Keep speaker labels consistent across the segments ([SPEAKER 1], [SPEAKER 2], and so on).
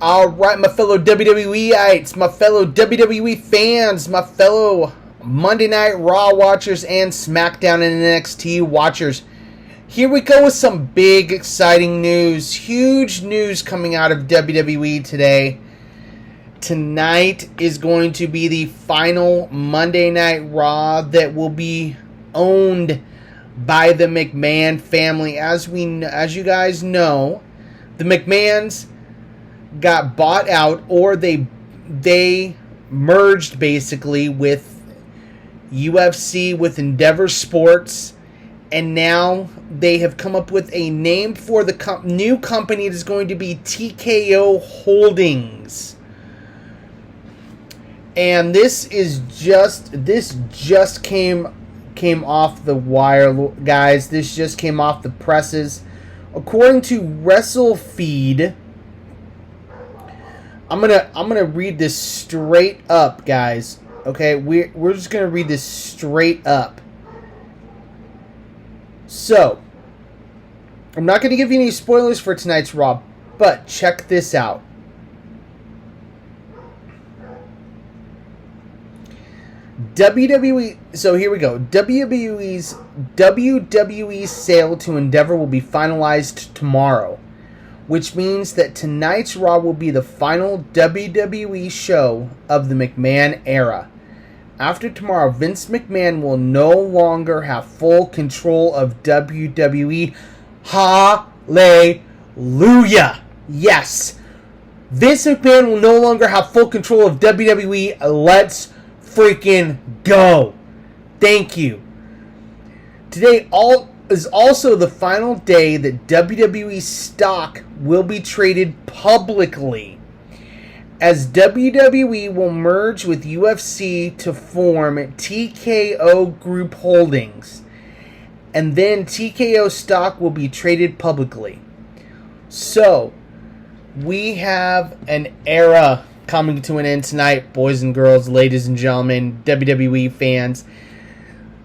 [SPEAKER 1] Alright, my fellow WWEites, my fellow WWE fans, my fellow Monday Night Raw watchers and SmackDown and NXT watchers. Here we go with some big, exciting news. Huge news coming out of WWE today. Tonight is going to be the final Monday Night Raw that will be owned by the McMahon family. As you guys know, the McMahons got bought out, or they merged basically with UFC, with Endeavor Sports, and now they have come up with a name for the new company that is going to be TKO Holdings. And this just came off the wire, guys. This just came off the presses. According to WrestleFeed, I'm gonna read this straight up, guys. Okay, we're just gonna read this straight up. So, I'm not gonna give you any spoilers for tonight's Raw, but check this out. WWE. So here we go. WWE's sale to Endeavor will be finalized tomorrow, which means that tonight's Raw will be the final WWE show of the McMahon era. After tomorrow, Vince McMahon will no longer have full control of WWE. Hallelujah! Yes! Vince McMahon will no longer have full control of WWE. Let's freaking go! Thank you. Today is also the final day that WWE stock will be traded publicly, as WWE will merge with UFC to form TKO Group Holdings, and then TKO stock will be traded publicly. So, we have an era coming to an end tonight, boys and girls, ladies and gentlemen, WWE fans.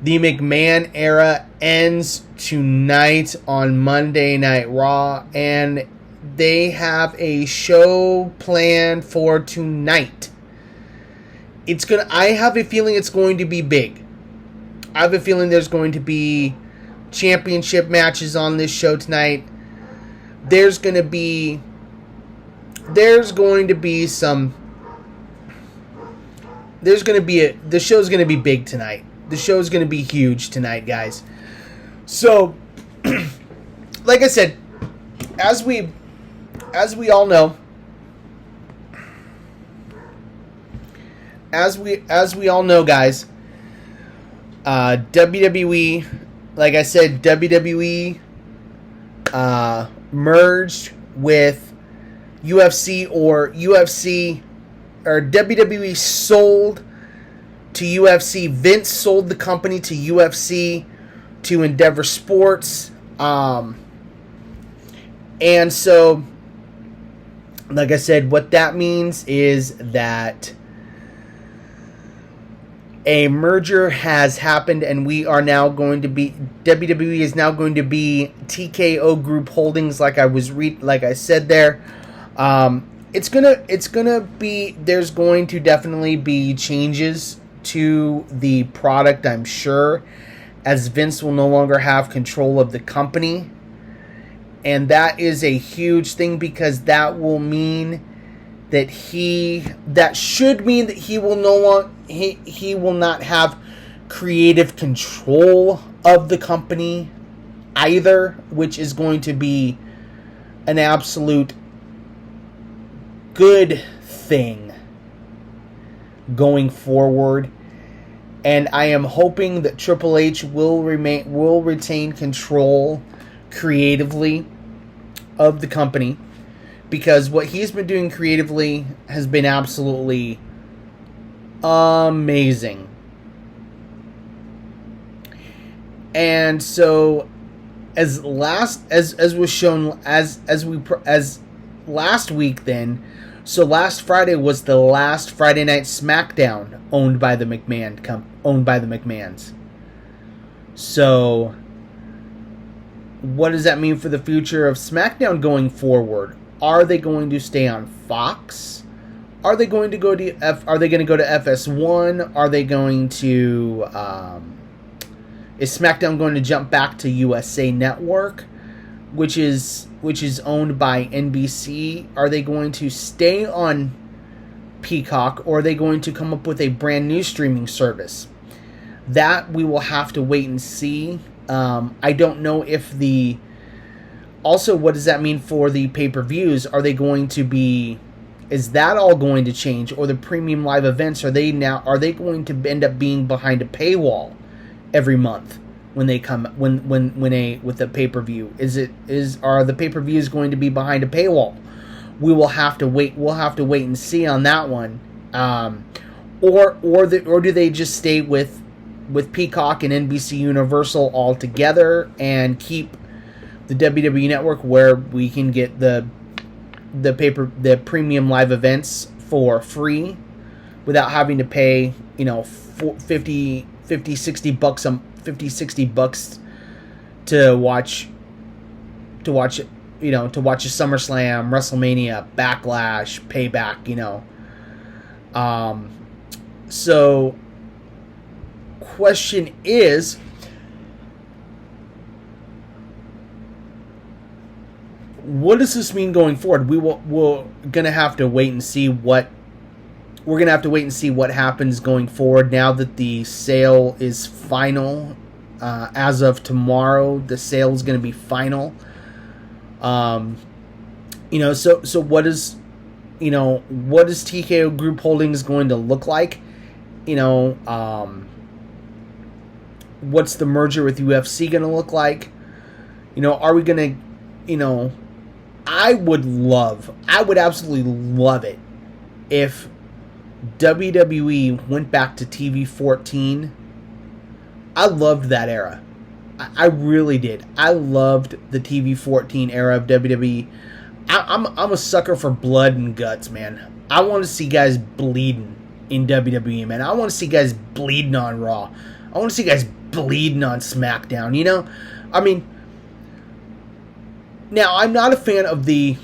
[SPEAKER 1] The McMahon era ends tonight on Monday Night Raw, and they have a show planned for tonight. I have a feeling it's going to be big. I have a feeling there's going to be championship matches on this show tonight. The show's going to be big tonight. The show's going to be huge tonight, guys. So, like I said, as we all know, guys, WWE, like I said, WWE merged with UFC, or WWE sold to UFC. Vince sold the company to UFC, to Endeavor Sports, and so, like I said, what that means is that a merger has happened, and WWE is now going to be TKO Group Holdings, like I said there. There's going to definitely be changes to the product, I'm sure, as Vince will no longer have control of the company. And that is a huge thing, because that will mean that he will not have creative control of the company either, which is going to be an absolute good thing going forward. And I am hoping that Triple H will retain control creatively of the company, because what he's been doing creatively has been absolutely amazing. And so, as last week, then, so last Friday was the last Friday Night SmackDown owned by the McMahons. So, what does that mean for the future of SmackDown going forward? Are they going to stay on Fox? Are they going to go to Are they going to go to FS1? Are they going to is SmackDown going to jump back to USA Network, which is owned by NBC? Are they going to stay on Peacock, or are they going to come up with a brand new streaming service? That we will have to wait and see. I don't know if also, what does that mean for the pay-per-views? Are they going to be... Is that all going to change? Or the premium live events, are they going to end up being behind a paywall every month when they come with a pay-per-view? Are the pay-per-views going to be behind a paywall? We'll have to wait and see on that one. Or do they just stay with Peacock and NBC Universal all together and keep the WWE Network, where we can get the premium live events for free without having to pay, $50, $60 $60 to watch a SummerSlam, WrestleMania, Backlash, Payback, So question is, what does this mean going forward? We're gonna have to wait and see what happens going forward now that the sale is final. As of tomorrow, the sale is gonna be final. So what is TKO Group Holdings going to look like? What's the merger with UFC going to look like? Are we going to, I would absolutely love it if WWE went back to TV 14. I loved that era. I really did. I loved the TV 14 era of WWE. I'm a sucker for blood and guts, man. I want to see guys bleeding in WWE, man. I want to see guys bleeding on Raw. I want to see guys bleeding on SmackDown, now I'm not a fan of the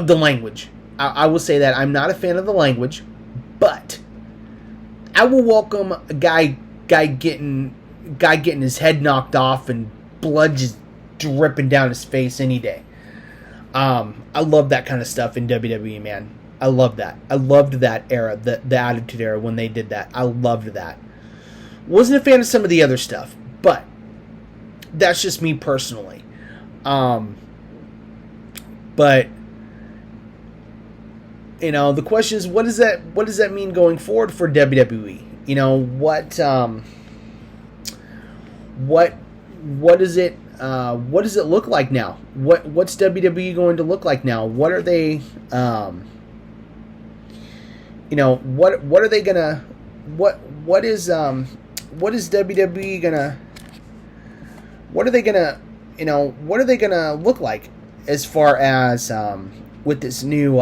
[SPEAKER 1] language. I will say that I'm not a fan of the language, but I will welcome a guy getting his head knocked off and blood just dripping down his face any day. I love that kind of stuff in WWE, man. I love that. I loved that era, the Attitude Era, when they did that. I loved that. Wasn't a fan of some of the other stuff, but that's just me personally. But the question is, what does that mean going forward for WWE? What does it look like now? What's WWE going to look like now? What are they what are they gonna what is WWE gonna what are they gonna look like as far as with this new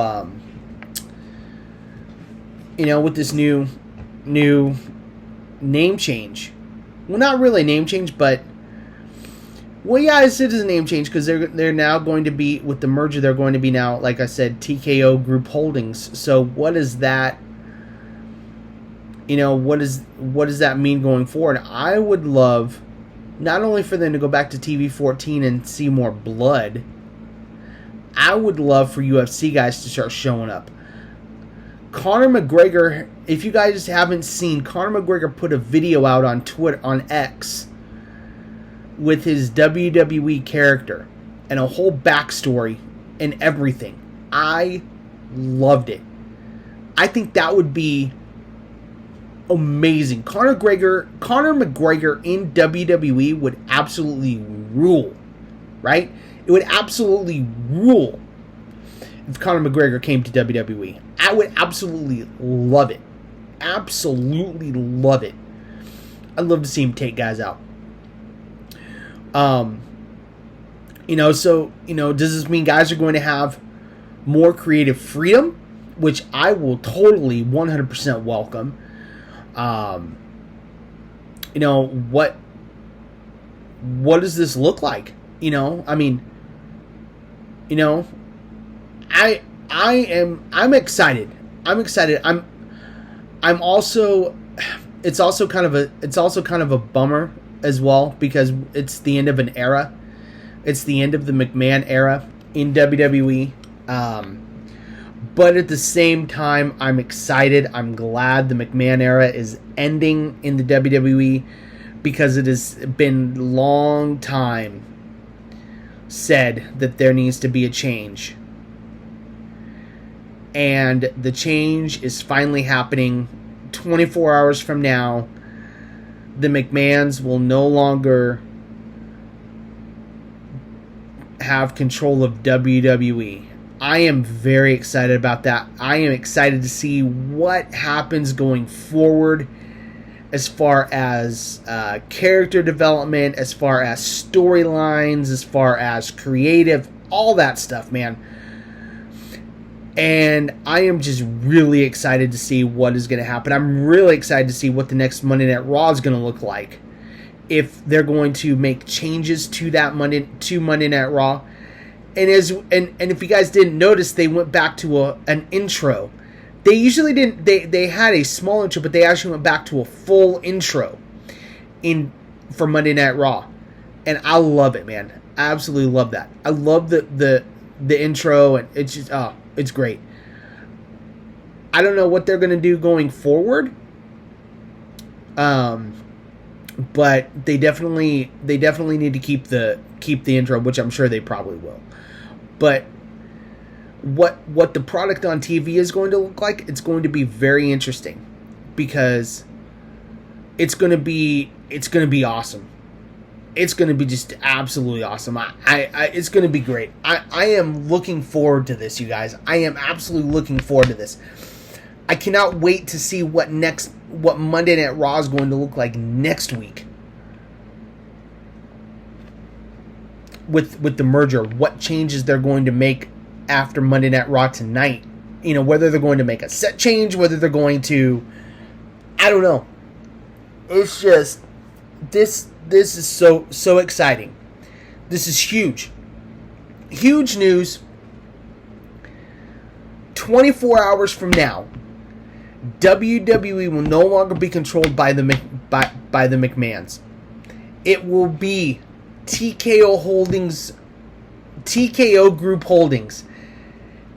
[SPEAKER 1] with this new name change? Well, not really name change, but it is a name change, because they're now going to be, with the merger, they're going to be now, like I said, TKO Group Holdings. So what is that? What does that mean going forward? I would love not only for them to go back to TV 14 and see more blood. I would love for UFC guys to start showing up. Conor McGregor, if you guys haven't seen, Conor McGregor put a video out on Twitter, on X, with his WWE character and a whole backstory and everything. I loved it. I think that would be amazing. Conor McGregor in WWE would absolutely rule, right? It would absolutely rule if Conor McGregor came to WWE. I would absolutely love it. Absolutely love it. I'd love to see him take guys out. Does this mean guys are going to have more creative freedom, which I will totally 100% welcome? What does this look like? You know, I'm excited. I'm excited. I'm also, it's also kind of a bummer as well, because it's the end of an era. It's the end of the McMahon era in WWE. But at the same time, I'm excited. I'm glad the McMahon era is ending in the WWE, because it has been long time said that there needs to be a change. And the change is finally happening. 24 hours from now, the McMahons will no longer have control of WWE. I am very excited about that. I am excited to see what happens going forward, as far as character development, as far as storylines, as far as creative, all that stuff, man. And I am just really excited to see what is going to happen. I'm really excited to see what the next Monday Night Raw is going to look like. If they're going to make changes to that Monday Night Raw. And if you guys didn't notice, they went back to an intro. They usually didn't. They had a small intro, but they actually went back to a full intro for Monday Night Raw, and I love it, man. I absolutely love that. I love the intro, and it's just it's great. I don't know what they're gonna do going forward, but they definitely need to keep the intro, which I'm sure they probably will. But what the product on TV is going to look like, it's going to be very interesting, because it's going to be awesome. It's going to be just absolutely awesome. It's going to be great. I am looking forward to this, you guys. I am absolutely looking forward to this. I cannot wait to see what Monday Night Raw is going to look like next week. With the merger, what changes they're going to make after Monday Night Raw tonight. You know, whether they're going to make a set change, whether they're going to, I don't know. It's just this is so exciting. This is huge. Huge news. 24 hours from now, WWE will no longer be controlled by the McMahons. It will be TKO Holdings, TKO Group Holdings,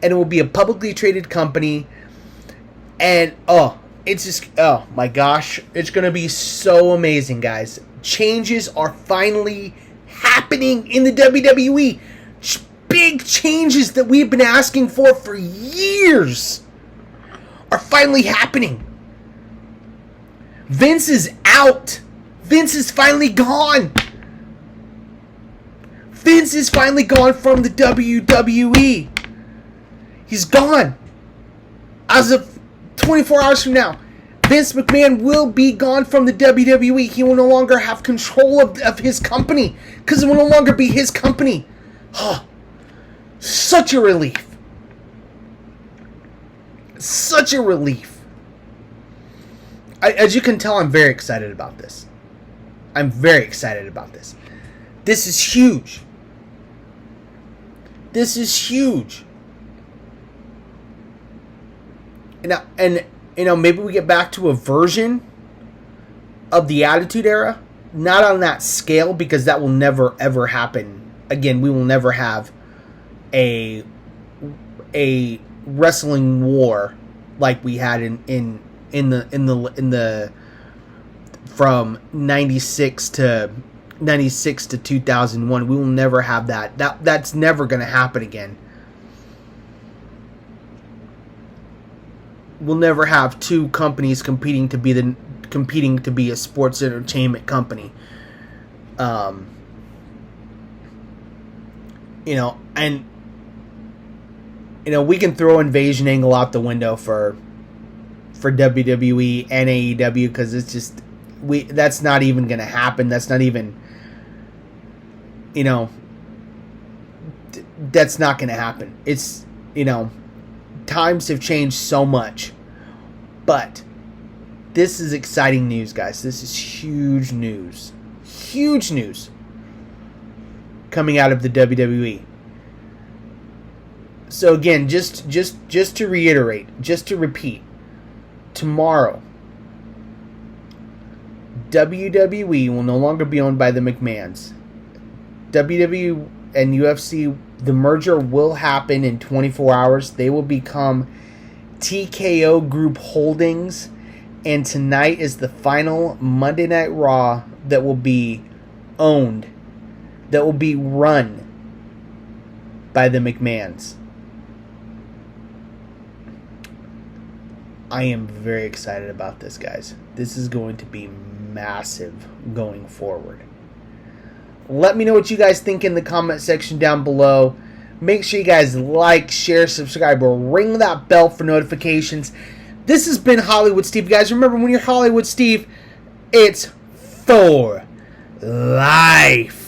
[SPEAKER 1] and it will be a publicly traded company. And it's just, oh my gosh, it's gonna be so amazing, guys. Changes are finally happening in the WWE. Big changes that we've been asking for years are finally happening. Vince is out. Vince is finally gone. Vince is finally gone from the WWE. He's gone. As of 24 hours from now, Vince McMahon will be gone from the WWE. He will no longer have control of his company, because it will no longer be his company. Such a relief. Such a relief. As you can tell, I'm very excited about this. I'm very excited about this. This is huge. This is huge. And maybe we get back to a version of the Attitude Era. Not on that scale, because that will never ever happen again. We will never have a wrestling war like we had in the from 96 to 2001. We will never have that. That's never going to happen again. We'll never have two companies competing to be a sports entertainment company. And we can throw Invasion Angle out the window for WWE and AEW, because it's just that's not even going to happen. That's not even, that's not going to happen. It's, times have changed so much. But this is exciting news, guys. This is huge news. Huge news coming out of the WWE. So again, just to reiterate, just to repeat, tomorrow, WWE will no longer be owned by the McMahons. WWE and UFC, the merger will happen in 24 hours. They will become TKO Group Holdings, and tonight is the final Monday Night Raw that will be owned, that will be run by the McMahons. I am very excited about this, guys. This is going to be massive going forward. Let me know what you guys think in the comment section down below. Make sure you guys like, share, subscribe, or ring that bell for notifications. This has been Hollywood Steve. Guys, remember, when you're Hollywood Steve, it's for life.